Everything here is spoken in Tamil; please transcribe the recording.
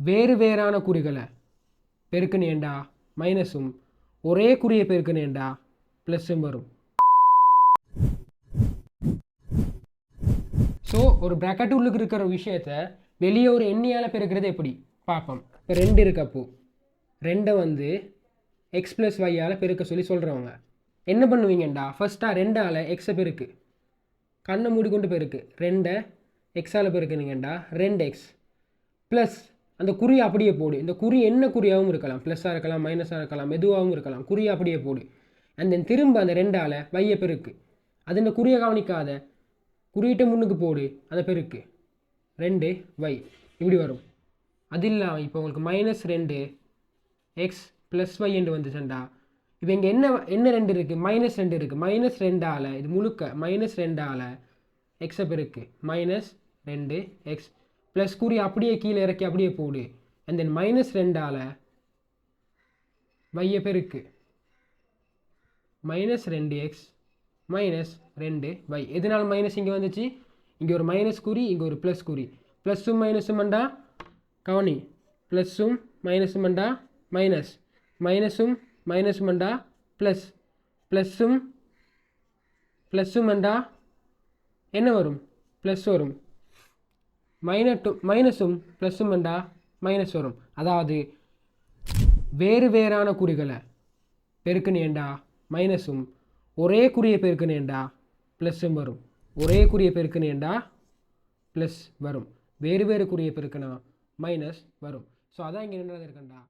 வேறு வேறான குறிகளை பெருக்கினேண்டா மைனஸும் ஒரே குறியை பெருக்கினேண்டா ப்ளஸ்ஸும் வரும். ஸோ ஒரு ப்ராக்கெட் உள்ளுக்கு இருக்கிற விஷயத்தை வெளியே ஒரு எண்ணியால் பெருக்கிறது எப்படி பார்ப்போம். இப்போ 2 இருக்கப்போ 2 வந்து எக்ஸ் ப்ளஸ் ஒய்யால் பெருக்க சொல்லி சொல்கிறவங்க என்ன பண்ணுவீங்கண்டா, ஃபஸ்ட்டாக 2ஆல் எக்ஸை பெருக்கு, கண்ணை மூடிக்கொண்டு பெருக்கு, 2 எக்ஸால் பெருக்குனீங்கண்டா 2x ப்ளஸ் அந்த குறி அப்படியே போடு. இந்த குறி என்ன குறியாகவும் இருக்கலாம், ப்ளஸ்ஸாக இருக்கலாம், மைனஸாக இருக்கலாம், எதுவாகவும் இருக்கலாம். குறி அப்படியே போடு. அண்ட் தென் திரும்ப அந்த 2ஆல் வையை பெருக்கு. அது இந்த குறியை கவனிக்காத, குறியிட்ட முன்னுக்கு போடு, அதை பெருக்கு 2y இப்படி வரும். அது இல்லாமல் இப்போ உங்களுக்கு -2x ப்ளஸ் y என்று வந்துச்சுண்டா, இப்போ இங்கே என்ன 2 இருக்குது, -2 இருக்குது. -2ஆல் இது முழுக்க -2ஆல் எக்ஸை பெருக்கு, -2x ப்ளஸ் குறி அப்படியே கீழே இறக்கி அப்படியே போடு. அண்ட் தென் -2ஆல் வையை பெருக்கு, -2x -2y. எதனால் மைனஸ் இங்கே வந்துச்சு, இங்கே ஒரு மைனஸ் குறி, இங்கே ஒரு ப்ளஸ் குறி. ப்ளஸ்ஸும் மைனஸும் வந்தா கவனி, ப்ளஸ்ஸும் மைனஸும் வந்தா மைனஸ், மைனஸும் மைனஸும் வந்தா ப்ளஸ், ப்ளஸ்ஸும் ப்ளஸ்ஸும் வந்தா என்ன வரும், ப்ளஸ் வரும். மைனஸும் ப்ளஸ்ஸும் வந்தா மைனஸ் வரும். அதாவது வேறு வேறான குறிகளை பெருக்கினேண்டா மைனஸும் ஒரே குறியை பெருக்கினேண்டா ப்ளஸ்ஸும் வரும். ஒரே குறியை பெருக்கினேண்டா ப்ளஸ் வரும், வேறு வேறு குறியை பெருக்கினா மைனஸ் வரும். ஸோ அதான் இங்கே என்ன இருக்குண்டா